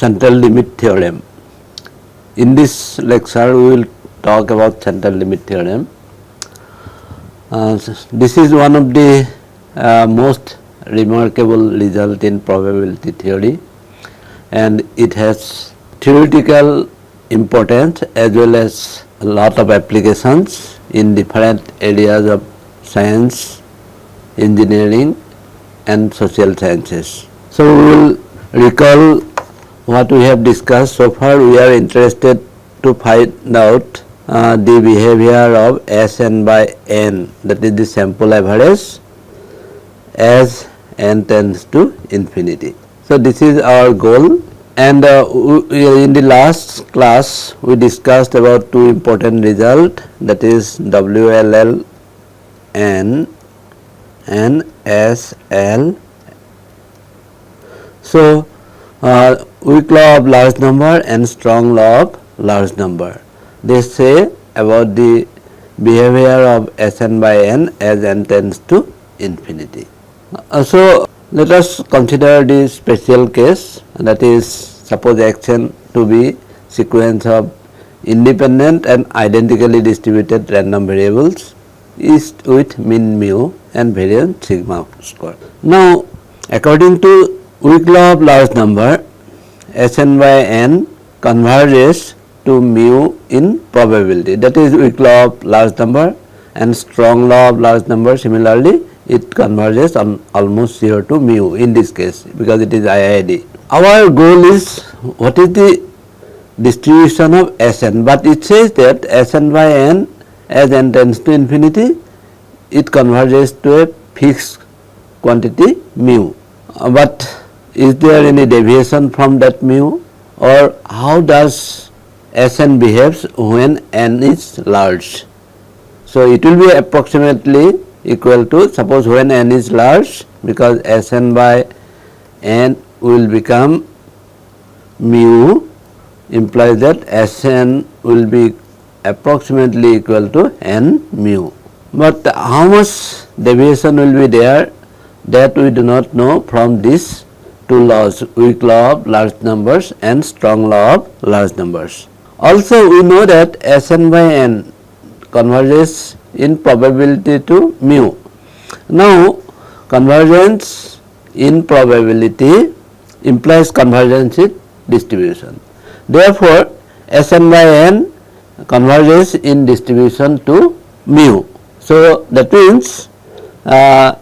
central limit theorem. In this lecture, we will talk about central limit theorem. This is one of the most remarkable result in probability theory, and it has theoretical importance as well as a lot of applications in different areas of science, engineering and social sciences. So, we will recall what we have discussed so far. We are interested to find out the behavior of Sn by n, that is the sample average, as n tends to infinity. So, this is our goal, and in the last class we discussed about two important results, that is WLL n and SL. So, weak law of large number and strong law of large number, they say about the behavior of Sn by n as n tends to infinity. So, let us consider the special case, that is, suppose Xn to be sequence of independent and identically distributed random variables is with mean mu and variance sigma square. Now, according to weak law of large number, Sn by n converges to mu in probability, that is weak law of large number, and strong law of large number similarly it converges on almost 0 to mu in this case, because it is IID. Our goal is what is the distribution of Sn, but it says that Sn by n as n tends to infinity, it converges to a fixed quantity mu. But is there any deviation from that mu, or how does Sn behaves when n is large? So, it will be approximately equal to, suppose when n is large, because Sn by n will become mu, implies that Sn will be approximately equal to n mu. But how much deviation will be there, that we do not know from these two laws, weak law of large numbers and strong law of large numbers. Also, we know that Sn by n converges in probability to mu. Now, convergence in probability implies convergence in distribution. Therefore, Sn by n converges in distribution to mu. So, that means the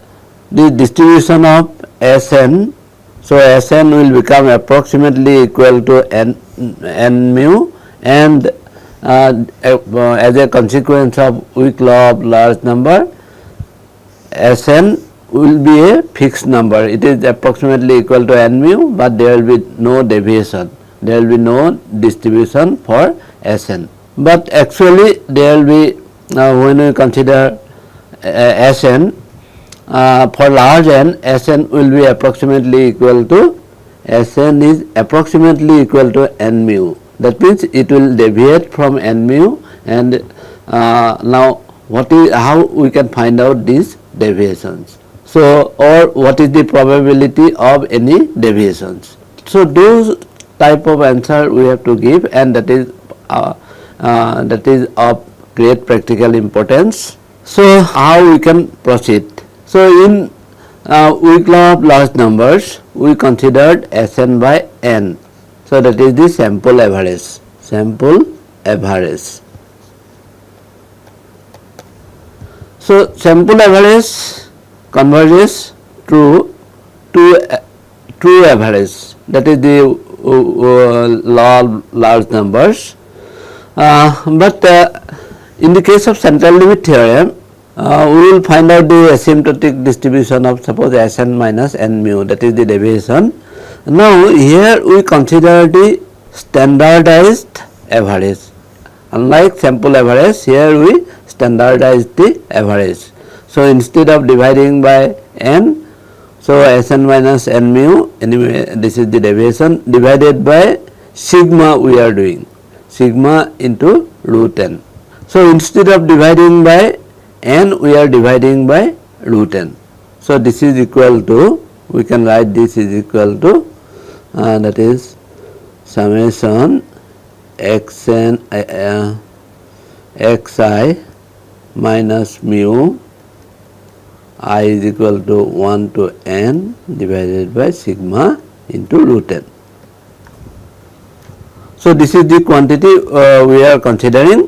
distribution of Sn, so Sn will become approximately equal to n mu, and as a consequence of weak law of large number, Sn will be a fixed number. It is approximately equal to n mu, but there will be no deviation, there will be no distribution for Sn. But actually there will be, when we consider Sn, for large n, Sn will be approximately equal to, Sn is approximately equal to n mu. That means it will deviate from n mu, and now what is, how we can find out these deviations. So, or what is the probability of any deviations. So, those type of answer we have to give, and that is of great practical importance. So, how we can proceed? So, in weak law of large numbers, we considered Sn by n. So, that is the sample average, sample average. So, sample average converges to true average, that is the law of large numbers. But in the case of central limit theorem, we will find out the asymptotic distribution of, suppose, Sn minus n mu, that is the deviation. Now, here we consider the standardized average. Unlike sample average, here we standardize the average. So, instead of dividing by n, so Sn minus n mu, anyway this is the deviation, divided by sigma we are doing, sigma into root n. So, instead of dividing by n, we are dividing by root n. So, this is equal to, we can write this is equal to that is summation xn xi minus mu I is equal to 1 to n divided by sigma into root n. So this is the quantity we are considering.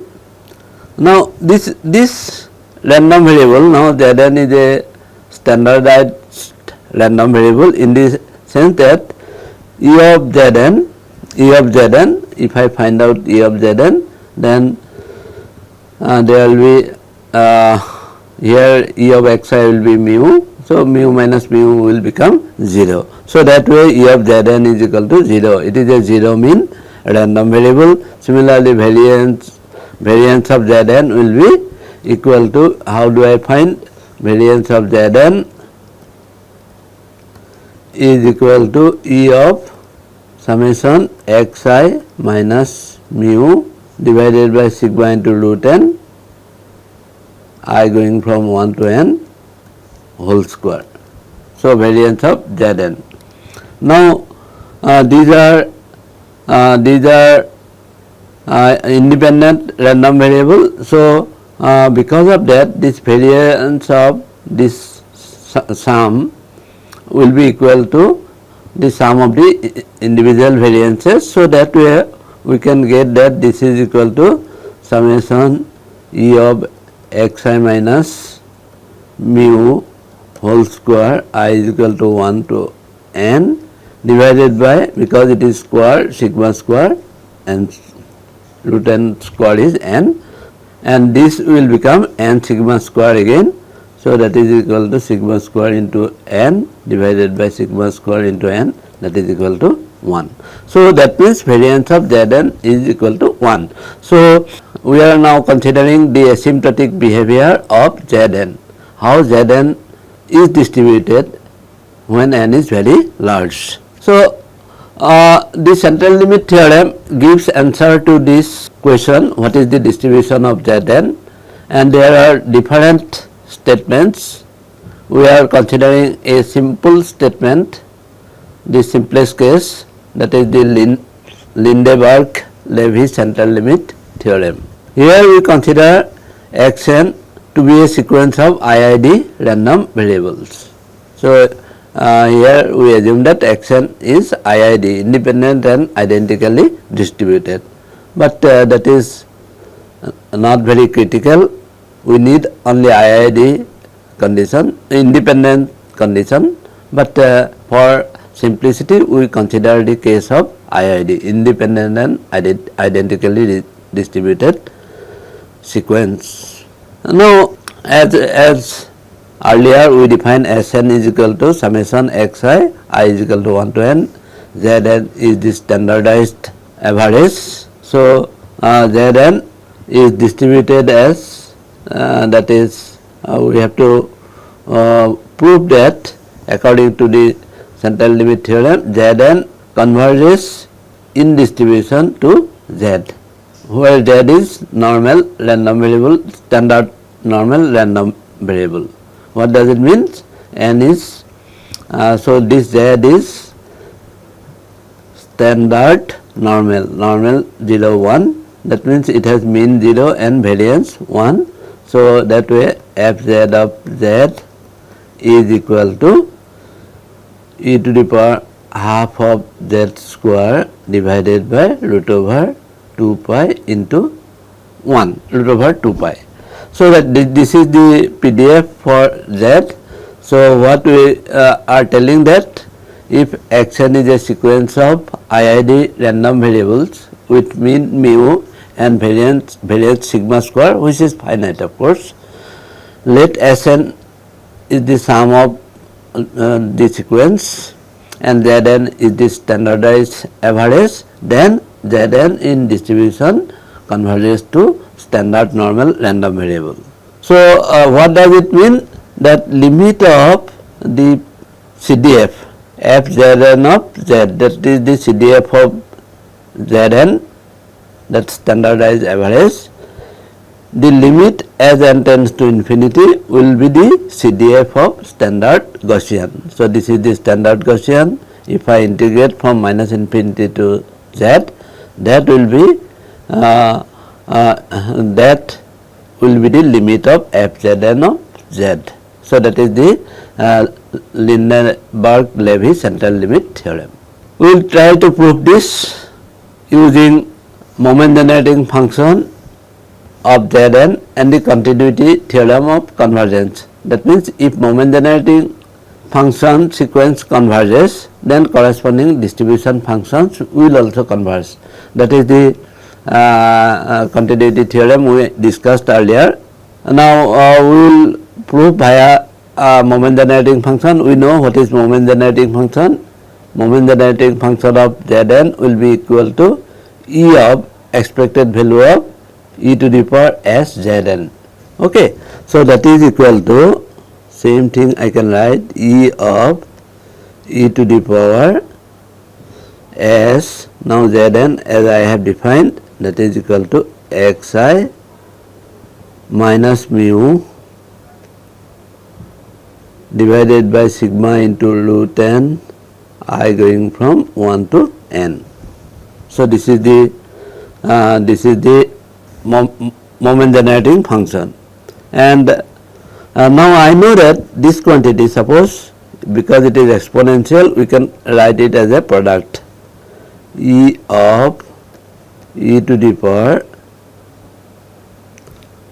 Now this random variable, now Zn is a standardized random variable in the sense that E of Zn, if I find out E of Zn, then there will be here E of xi will be mu, so mu minus mu will become 0. So that way E of Zn is equal to 0. It is a 0 mean random variable. Similarly, variance of Zn will be equal to, how do I find variance of Zn is equal to E of summation xi minus mu divided by sigma into root n, I going from 1 to n whole square. So variance of Zn. Now these are independent random variable. So because of that, this variance of this sum will be equal to the sum of the individual variances. So that way we can get that this is equal to summation E of xi minus mu whole square I is equal to 1 to n divided by, because it is square, sigma square, and root n square is n, and this will become n sigma square again. So that is equal to sigma square into n divided by sigma square into n, that is equal to 1. So that means variance of Zn is equal to 1. So we are now considering the asymptotic behavior of Zn, how Zn is distributed when n is very large. So the central limit theorem gives answer to this question, what is the distribution of Zn, and there are different statements. We are considering a simple statement, the simplest case, that is the Lindeberg-Levy central limit theorem. Here we consider xn to be a sequence of IID random variables. So here we assume that xn is IID, independent and identically distributed, but that is not very critical. We need only IID condition, independent condition, but for simplicity we consider the case of IID, independent and identically distributed sequence. Now as earlier we define Sn is equal to summation xi, I is equal to 1 to n, Zn is the standardized average. So Zn is distributed as that is we have to prove that according to the central limit theorem, Zn converges in distribution to Z, where Z is normal random variable, standard normal random variable. What does it mean? N is so this Z is standard normal 0 1, that means it has mean 0 and variance 1. So that way fz of Z is equal to e to the power half of Z square divided by root over 2 pi into 1, root over 2 pi. So that this is the PDF for Z. So what we are telling that if xn is a sequence of IID random variables with mean mu and variance sigma square, which is finite of course, let Sn is the sum of the sequence and Zn is the standardized average, then Zn in distribution converges to standard normal random variable. So what does it mean? That limit of the CDF f Zn of Z, that is the CDF of Zn, that standardized average, the limit as n tends to infinity will be the CDF of standard Gaussian. So this is the standard Gaussian. If I integrate from minus infinity to z, that will be the limit of fzn of z. So that is the Lindenberg-Levy central limit theorem. We will try to prove this using moment generating function of Zn and the continuity theorem of convergence. That means if moment generating function sequence converges, then corresponding distribution functions will also converge. That is the continuity theorem we discussed earlier. Now we will prove via moment generating function. We know what is moment generating function. Moment generating function of Zn will be equal to E of expected value of e to the power s Zn. Okay. So that is equal to, same thing I can write, E of e to the power s, now Zn as I have defined, that is equal to xi minus mu divided by sigma into root n I going from 1 to n. So this is the moment generating function, and now I know that this quantity, suppose because it is exponential, we can write it as a product E of e to the power.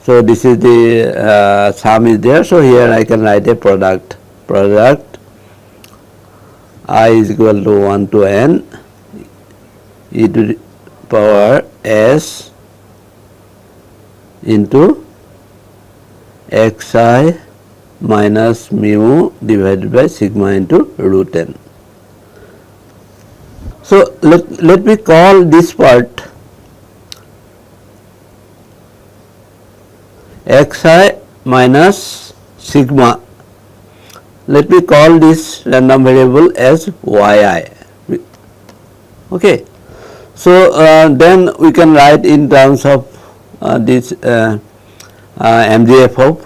So this is the sum is there. So here I can write a product I is equal to 1 to n e to the power s into xi minus mu divided by sigma into root n. So let me call this part xi minus sigma. Let me call this random variable as yi. Okay. So then we can write in terms of this MGF of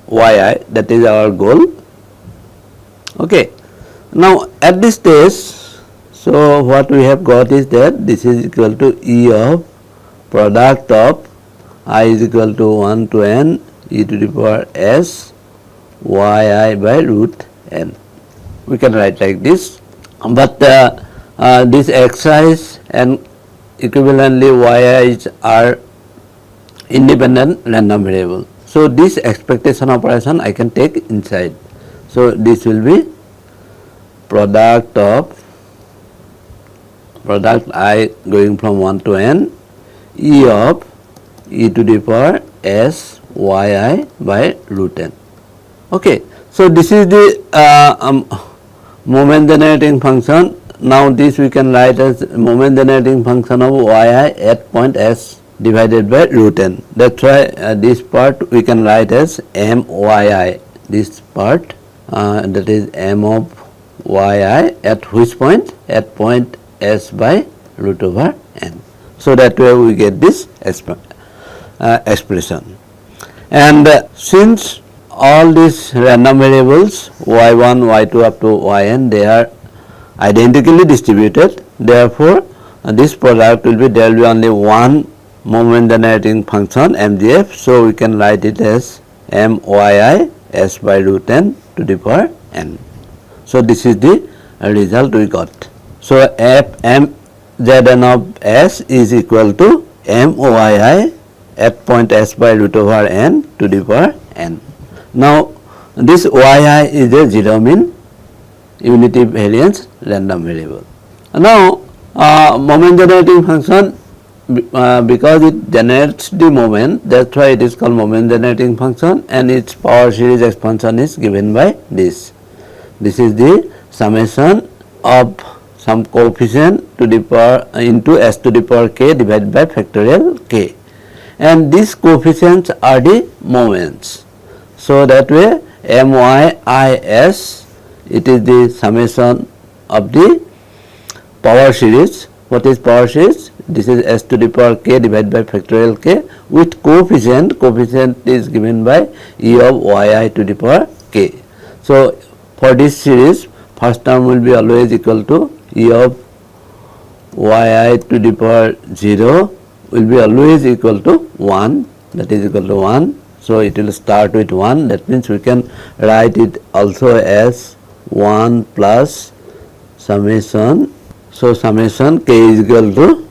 yi, that is our goal. Okay. Now at this stage, so what we have got is that this is equal to E of product of I is equal to 1 to n e to the power s yi by root n. We can write like this, but this xi's and equivalently yi's are independent random variable. So this expectation operation I can take inside. So this will be product I going from 1 to n E of e to the power s yi by root n. Okay. So this is the moment generating function. Now this we can write as moment generating function of yi at point s divided by root n. That's why this part we can write as myi. This part that is m of yi at which point? At point s by root over n. So that way we get this expression. And since all these random variables y1, y2 up to yn, they are identically distributed, therefore this product will be, there will be only one moment generating function MGF. So we can write it as myi s by root n to the power n. So this is the result we got. So f m zn of s is equal to myi at point s by root over n to the power n. Now this yi is a zero mean unity variance random variable. Now moment generating function, because it generates the moment, that's why it is called moment generating function, and its power series expansion is given by this. This is the summation of some coefficient to the power into s to the power k divided by factorial k, and these coefficients are the moments. So that way MYIS, it is the summation of the power series. What is power series? This is s to the power k divided by factorial k with coefficient. Coefficient is given by e of yi to the power k. So for this series, first term will be always equal to e of yi to the power 0 will be always equal to 1, that is equal to 1. So it will start with 1, that means we can write it also as 1 plus summation. So summation k is equal to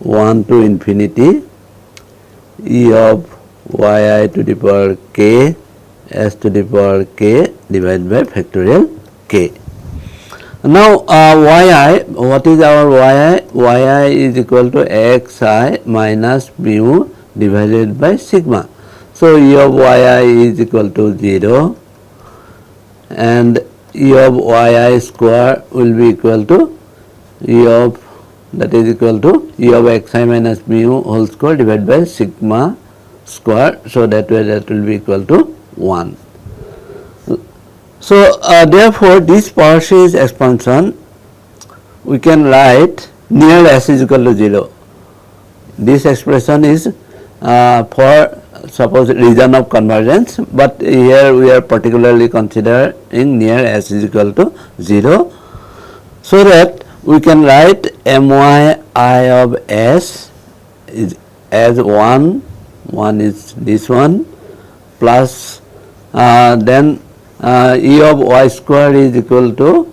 1 to infinity e of yi to the power k s to the power k divided by factorial k. Now yi, what is our yi? Yi is equal to xi minus mu divided by sigma. So e of yi is equal to 0 and e of yi square will be equal to e of, that is equal to e of xi minus mu whole square divided by sigma square. So that way that will be equal to 1. So therefore this power series expansion we can write near s is equal to 0. This expression is for suppose region of convergence, but here we are particularly considering near s is equal to 0. So that we can write my I of s is as 1 is this one, plus then e of y square is equal to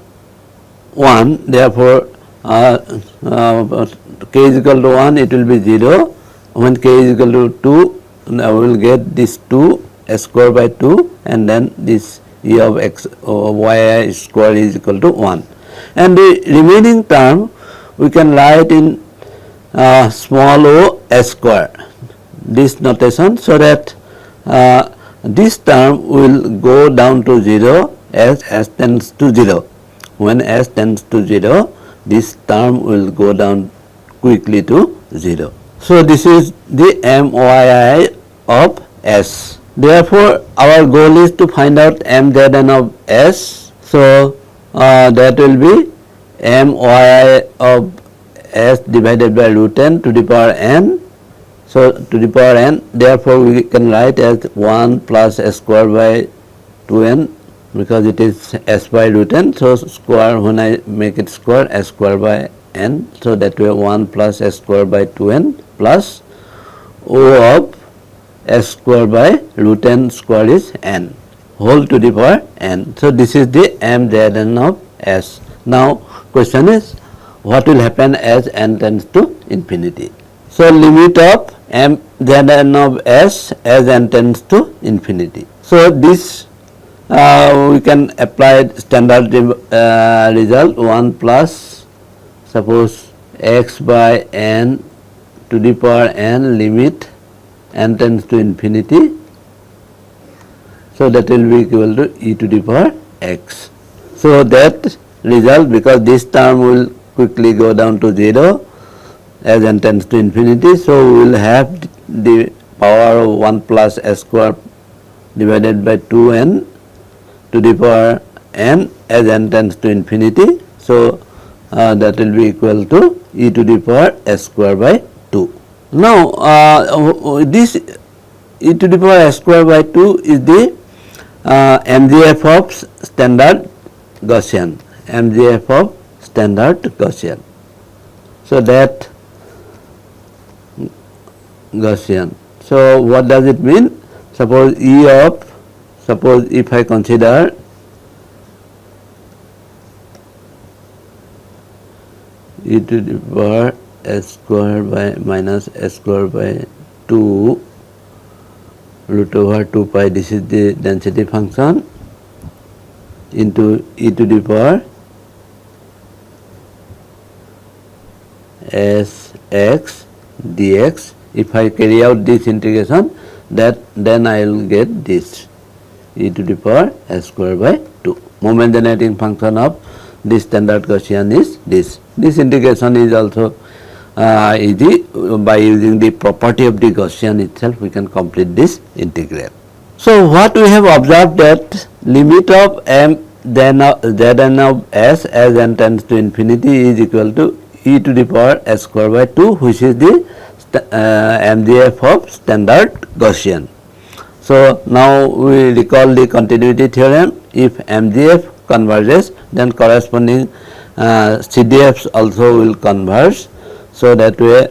1, therefore k is equal to 1, it will be 0. When k is equal to 2, now we will get this 2 s square by 2, and then this e of y square is equal to 1. And the remaining term we can write in small o s square, this notation, so that this term will go down to 0 as s tends to 0. When s tends to 0, this term will go down quickly to 0. So this is the MYI of s. Therefore our goal is to find out MZN of s. So that will be MYI of s divided by root n to the power n. So to the power n, therefore we can write as 1 plus s square by 2n, because it is s by root n. So square, when I make it square, s square by n. So that way 1 plus s square by 2n plus O of s square by root n square is n, whole to the power n. So this is the MZN of s. Now question is, what will happen as n tends to infinity? So limit of MZN of s as n tends to infinity. So this we can apply standard result, 1 plus suppose x by n to the power n limit n tends to infinity. So that will be equal to e to the power x. So that result, because this term will quickly go down to 0 as n tends to infinity, so we will have the power of 1 plus s square divided by 2n to the power n as n tends to infinity. So that will be equal to e to the power s square by 2. Now this e to the power s square by 2 is the MGF of standard Gaussian, MGF of standard Gaussian. So that Gaussian. So what does it mean? Suppose suppose if I consider e to the power s square by minus s square by 2 root over 2 pi, this is the density function, into e to the power s x dx. If I carry out this integration, then I will get this e to the power s square by 2. Moment generating function of this standard Gaussian is this. This integration is also easy. By using the property of the Gaussian itself, we can complete this integral. So what we have observed, that limit of Zn of s as n tends to infinity is equal to e to the power s square by 2, which is the MGF of standard Gaussian. So now we recall the continuity theorem. If MGF converges, then corresponding CDFs also will converge. So that way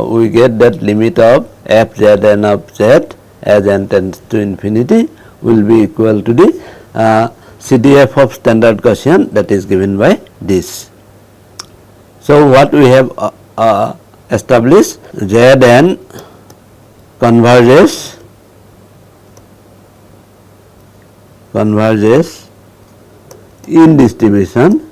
we get that limit of fzn of z as n tends to infinity will be equal to the CDF of standard Gaussian, that is given by this. So what we have established, Zn converges in distribution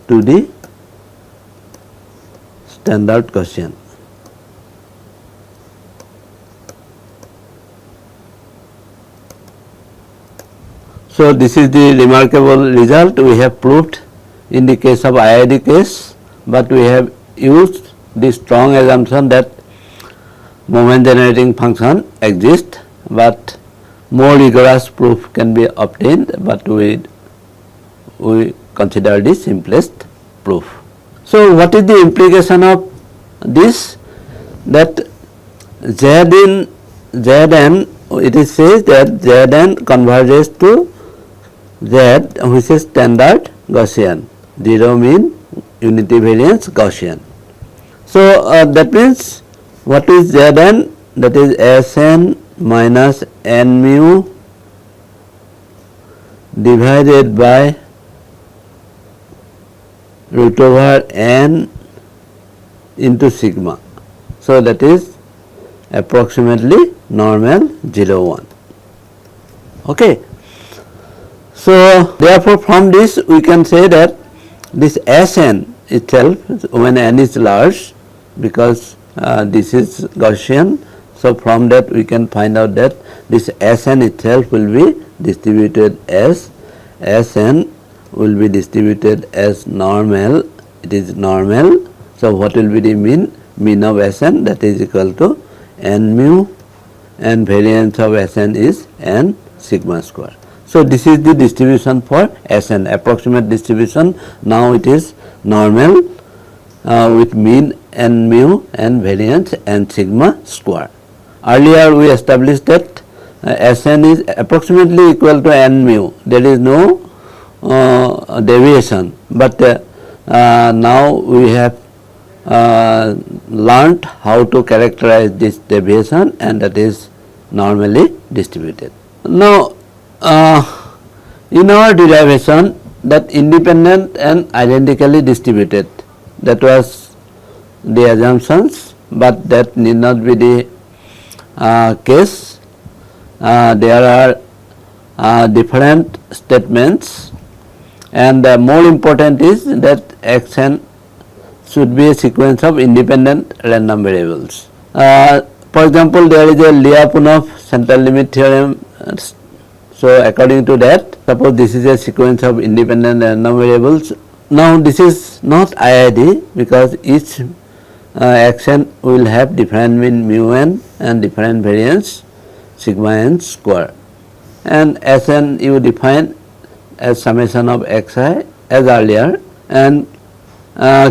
to the standard Gaussian. So this is the remarkable result we have proved in the case of IIT case, but we have used the strong assumption that moment generating function exists, but more rigorous proof can be obtained, but we consider the simplest proof. So what is the implication of this? That Zn, it is says that Zn converges to Z, which is standard Gaussian, 0 mean unity variance Gaussian. So that means what is Zn? That is Sn minus n mu divided by root over n into sigma. So that is approximately normal 0 1. Okay. So therefore from this we can say that this Sn itself, when n is large, because this is Gaussian, so from that we can find out that this Sn itself will be distributed as Sn will be distributed as normal. It is normal. So what will be the mean? Mean of Sn, that is equal to n mu, and variance of Sn is n sigma square. So this is the distribution for Sn, approximate distribution. Now it is normal with mean n mu and variance n sigma square. Earlier we established that Sn is approximately equal to n mu. There is no deviation, but now we have learnt how to characterize this deviation, and that is normally distributed. Now in our derivation, that independent and identically distributed, that was the assumptions, but that need not be the case. There are different statements, and more important is that Xn should be a sequence of independent random variables. For example, there is a Lyapunov central limit theorem. So according to that, suppose this is a sequence of independent random variables. Now this is not IID, because each Xn will have different mean mu n and different variance sigma n square, and Sn you define as summation of xi as earlier, and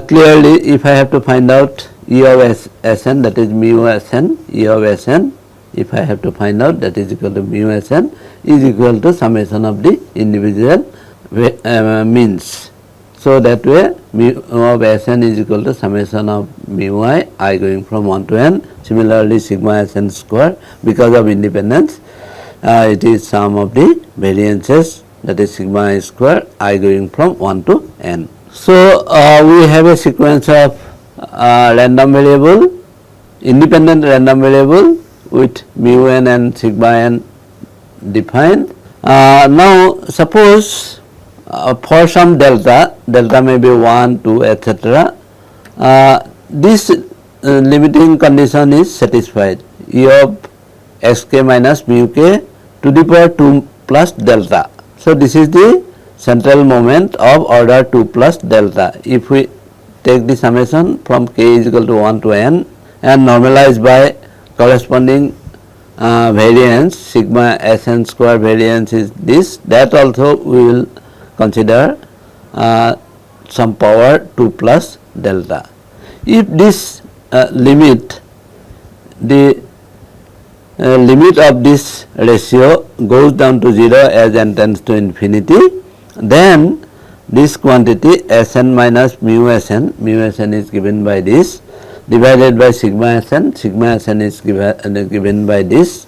clearly if I have to find out E of Sn, that is mu Sn, E of Sn, if I have to find out, that is equal to mu Sn is equal to summation of the individual means. So that way mu of Sn is equal to summation of mu I going from 1 to n. Similarly sigma Sn square, because of independence, it is sum of the variances, that is sigma I square I going from 1 to n. So we have a sequence of random variable, independent random variable with mu n and sigma n defined. Now suppose for some delta may be 1, 2, etc. This limiting condition is satisfied, E of xk minus mu k to the power 2 plus delta. So this is the central moment of order 2 plus delta. If we take the summation from k is equal to 1 to n and normalize by corresponding variance, sigma Sn square variance is this, that also we will consider some power 2 plus delta. If this limit, the limit of this ratio goes down to 0 as n tends to infinity, then this quantity Sn minus mu Sn is given by this, divided by sigma Sn is given by this,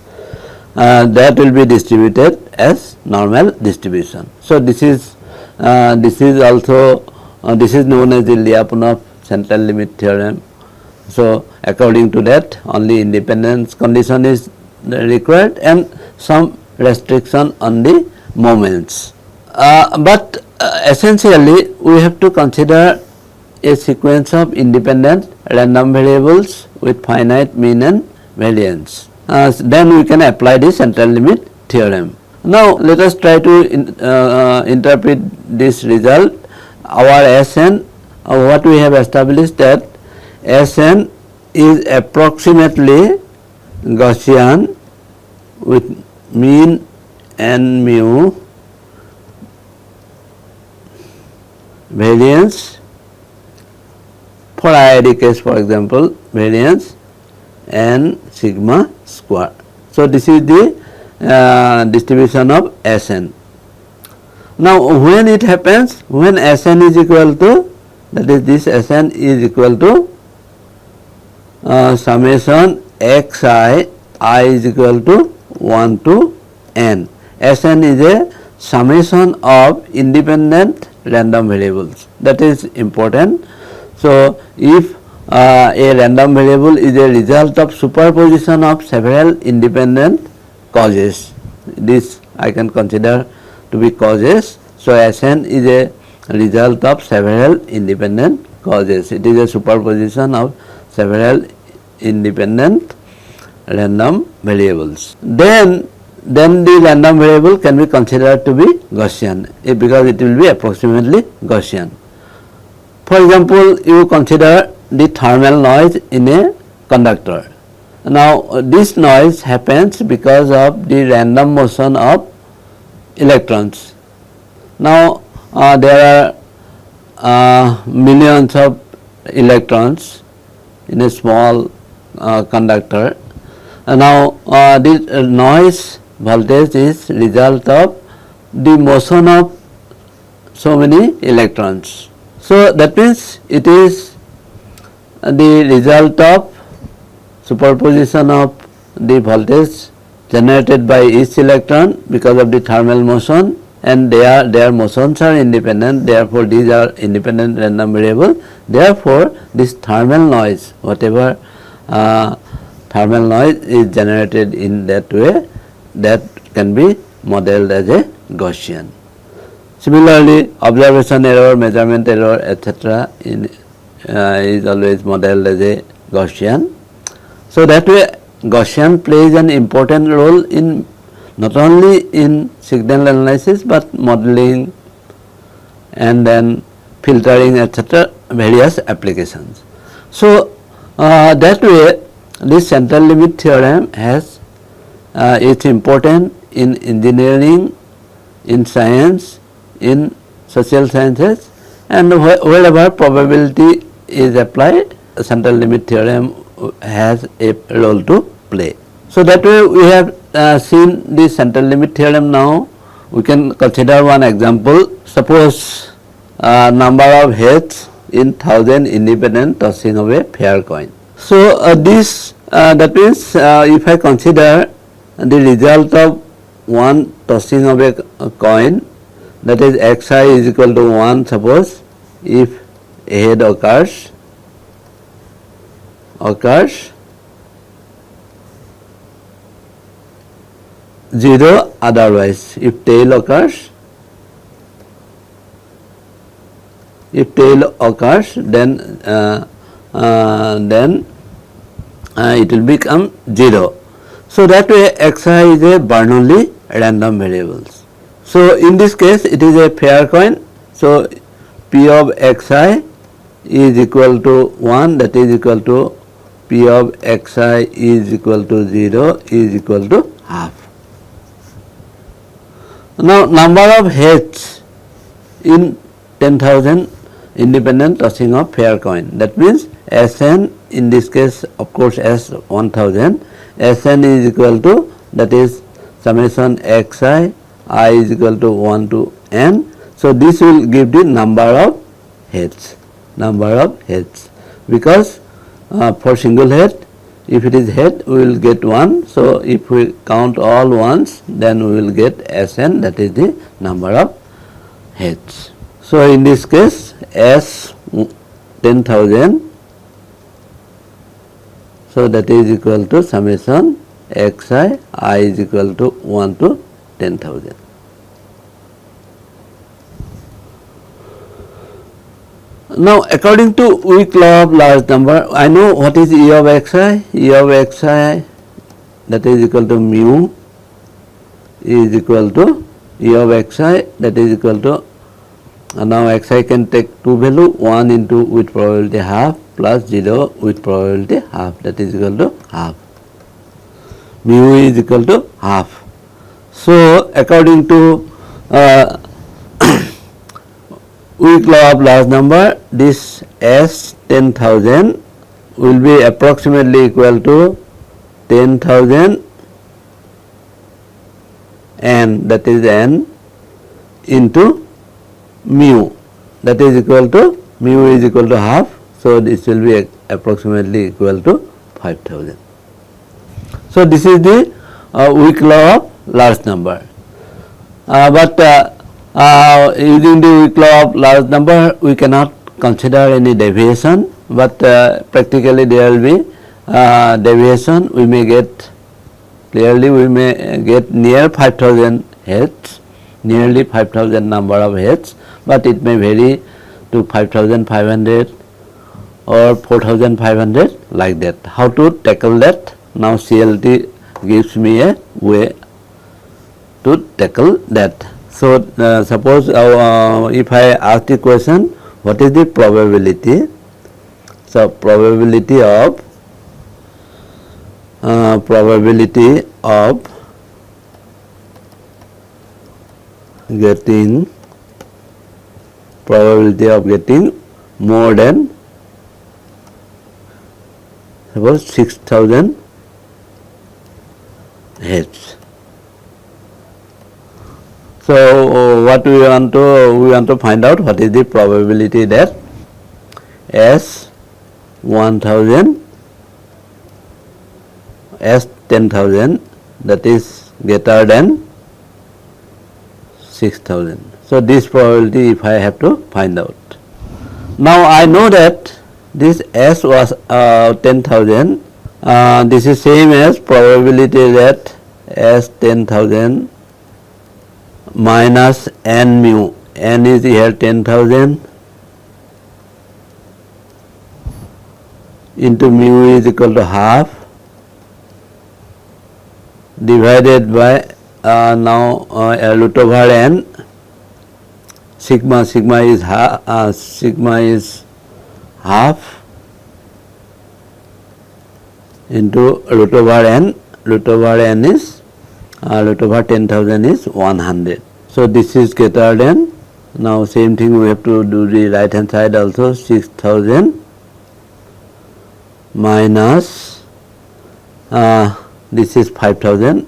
that will be distributed as normal distribution. So this is also this is known as the Lyapunov central limit theorem. So according to that, only independence condition is required and some restriction on the moments. But essentially we have to consider a sequence of independent random variables with finite mean and variance. Then we can apply the central limit theorem. Now let us try to interpret this result. Our Sn, what we have established that Sn is approximately Gaussian with mean and mu, variance for IIT case, for example, variance and sigma square. So this is the distribution of Sn. Now when it happens, when Sn is equal to, that is this Sn is equal to summation xi, I is equal to 1 to n. Sn is a summation of independent random variables. That is important. So if a random variable is a result of superposition of several independent causes, this I can consider to be causes. So Sn is a result of several independent causes. It is a superposition of several independent random variables. Then the random variable can be considered to be Gaussian, because it will be approximately Gaussian. For example, you consider the thermal noise in a conductor. Now this noise happens because of the random motion of electrons. Now there are millions of electrons in a small conductor. Now this noise voltage is result of the motion of so many electrons. So that means it is the result of superposition of the voltage generated by each electron because of the thermal motion, and their motions are independent, therefore these are independent random variable. Therefore this thermal noise, whatever thermal noise is generated in that way, that can be modeled as a Gaussian. Similarly, observation error, measurement error, etc. is always modeled as a Gaussian. So that way Gaussian plays an important role in not only in signal analysis but modeling and then filtering, etc., various applications. So that way this central limit theorem has it's important in engineering, in science, in social sciences, and wherever probability is applied, central limit theorem has a role to play. So that way we have seen the central limit theorem. Now we can consider one example. Suppose number of heads in 1000 independent tossing of a fair coin. So that means if I consider the result of one tossing of a coin, that is xi is equal to 1, suppose if a head occurs, 0 otherwise. If tail occurs, then it will become 0. So that way xi is a Bernoulli random variables. So in this case it is a fair coin. So P of xi is equal to 1, that is equal to P of xi is equal to 0 is equal to half. Now number of heads in 10,000 independent tossing of fair coin, that means Sn in this case of course S 1000, Sn is equal to, that is summation xi I is equal to 1 to n. So this will give the number of heads, because for single head, if it is head we will get 1. So if we count all ones, then we will get Sn, that is the number of heads. So in this case S 10,000, so that is equal to summation xi I is equal to 1 to 10,000. Now according to weak law of large number, I know what is E of xi. E of xi, that is equal to mu is equal to E of xi, that is equal to, now xi can take two value, 1 into with probability half plus 0 with probability half, that is equal to half. Mu is equal to half. So according to weak law of large number, this S 10,000 will be approximately equal to 10,000 n, that is n, into mu, that is equal to, mu is equal to half. So this will be approximately equal to 5,000. So this is the weak law of large number. But using the weak law of large number, we cannot consider any deviation, but practically there will be deviation. We may get, clearly we may get near 5,000 heads, nearly 5,000 number of heads, but it may vary to 5,500 or 4,500, like that. How to tackle that? Now CLT gives me a way to tackle that. So suppose if I ask the question, what is the probability? So probability of getting more than, suppose 6,000 heads. So what we want to find out, what is the probability that S 1000, S 10,000, that is greater than 6,000. So this probability if I have to find out. Now I know that this S was 10,000. This is same as probability that S 10,000 minus n mu. N is here 10,000 into mu is equal to half divided by root over n. Sigma is half into root over n. Root over n is root over 10,000 is 100. So this is greater than, now same thing we have to do the right hand side also, 6,000 minus this is 5,000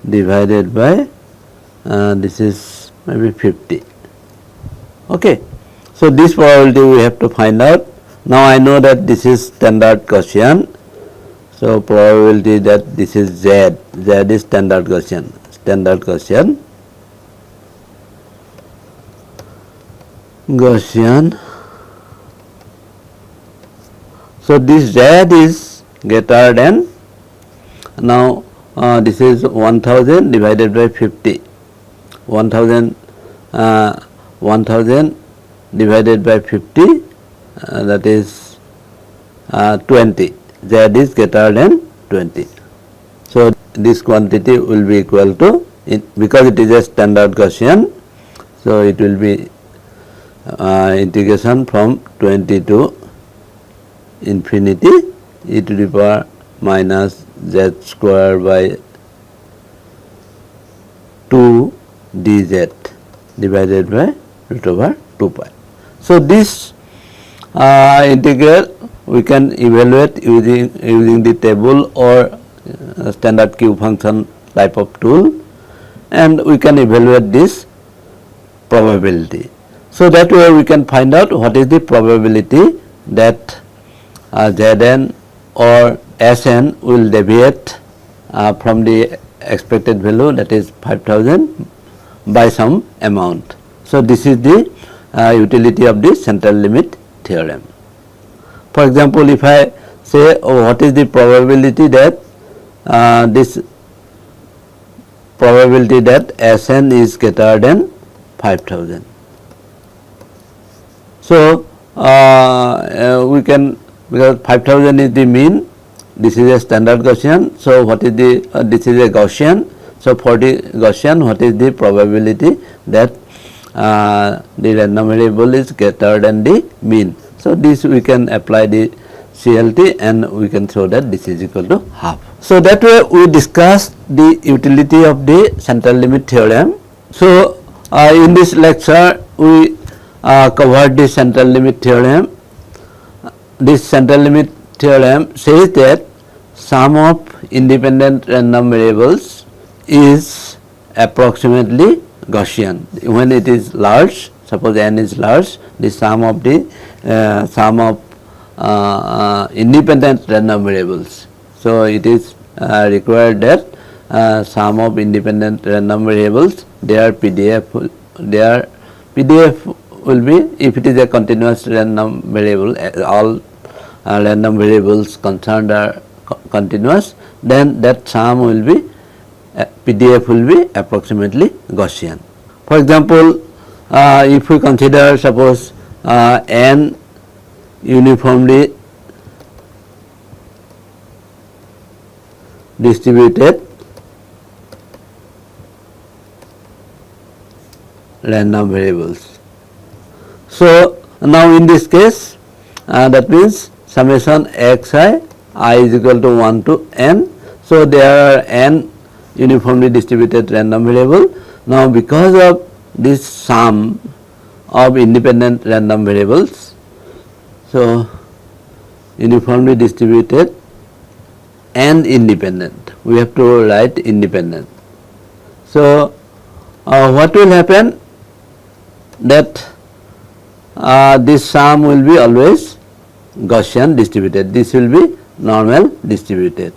divided by this is maybe 50. Okay. So So this probability we have to find out. Now I know that this is standard Gaussian. So probability that this is Z. Z is standard Gaussian. Standard Gaussian. Gaussian. So this Z is greater than, now this is 1000 divided by 50. 1000 divided by 50, that is 20. Z is greater than 20. So this quantity will be equal to, because it is a standard Gaussian, so it will be integration from 20 to infinity e to the power minus z square by 2 dz divided by root over 2 pi. So this integral we can evaluate using the table or standard cube function type of tool, and we can evaluate this probability. So that way we can find out what is the probability that Zn or Sn will deviate from the expected value, that is 5000, by some amount. So this is the utility of the central limit theorem. For example, if I say what is the probability that this probability that Sn is greater than 5000. So we can, because 5000 is the mean, this is a standard Gaussian. So what is the this is a Gaussian. So for the Gaussian, what is the probability that the random variable is greater than the mean? So this we can apply the CLT and we can show that this is equal to half. So that way we discussed the utility of the central limit theorem. So in this lecture we covered the central limit theorem. This central limit theorem says that sum of independent random variables is approximately Gaussian. When it is large, suppose n is large, the sum of independent random variables. So it is required that sum of independent random variables, their PDF will be, if it is a continuous random variable, all random variables concerned are continuous, then that sum will be PDF will be approximately Gaussian. For example, if we consider suppose n uniformly distributed random variables. So now in this case that means summation xi I is equal to 1 to n. So there are n uniformly distributed random variable. Now because of this sum of independent random variables, so uniformly distributed and independent, we have to write independent. So what will happen, that this sum will be always Gaussian distributed, this will be normal distributed.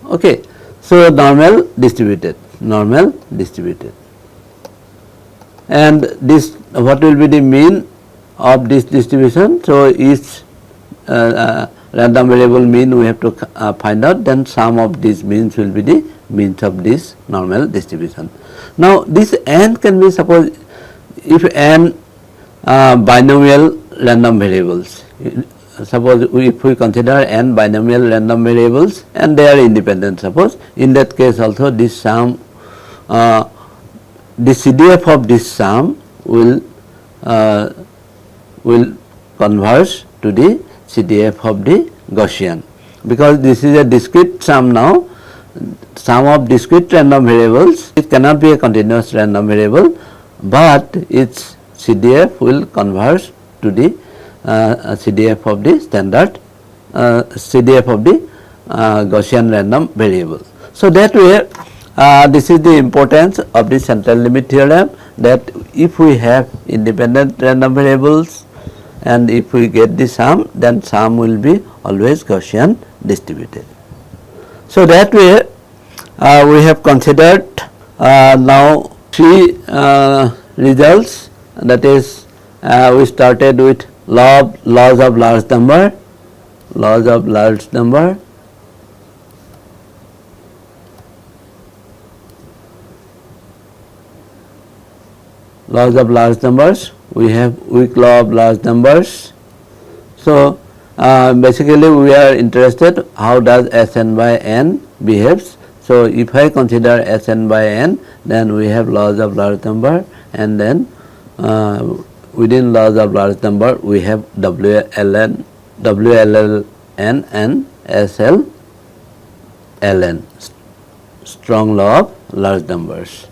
Okay. So normal distributed, and this, what will be the mean of this distribution? So each random variable mean we have to find out, then sum of these means will be the means of this normal distribution. Now this n can be, suppose if n binomial random variables, suppose if we consider n binomial random variables and they are independent, suppose in that case also this sum, the CDF of this sum will converge to the CDF of the Gaussian, because this is a discrete sum now, sum of discrete random variables. It cannot be a continuous random variable, but its CDF will converge to the CDF of the standard CDF of the Gaussian random variable. So that way this is the importance of the central limit theorem, that if we have independent random variables and if we get the sum, then sum will be always Gaussian distributed. So that way we have considered now three results, that is we started with laws of large number, laws of large numbers, we have weak law of large numbers. So basically we are interested how does Sn by n behaves. So if I consider Sn by n, then we have laws of large number, and then within laws of large number we have WLN and SLLN, strong law of large numbers.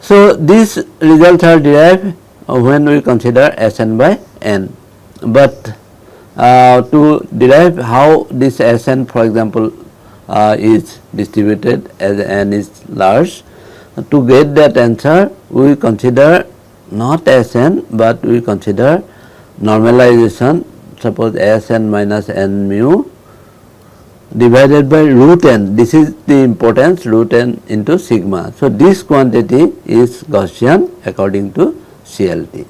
So these results are derived when we consider Sn by n. but to derive how this Sn, for example, is distributed as n is large, to get that answer we consider not Sn, but we consider normalization. Suppose Sn minus n mu divided by root n. This is the importance, root n into sigma. So, this quantity is Gaussian according to CLT.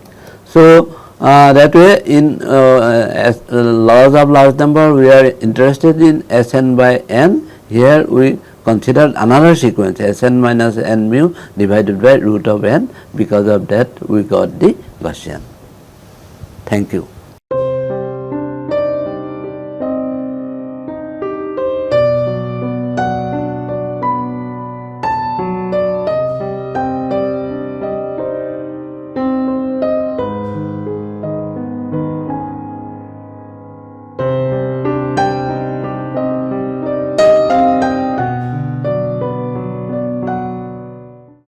So, that way in laws of large number we are interested in Sn by n. Here we consider another sequence Sn minus n mu divided by root of n. Because of that we got the Gaussian. Thank you.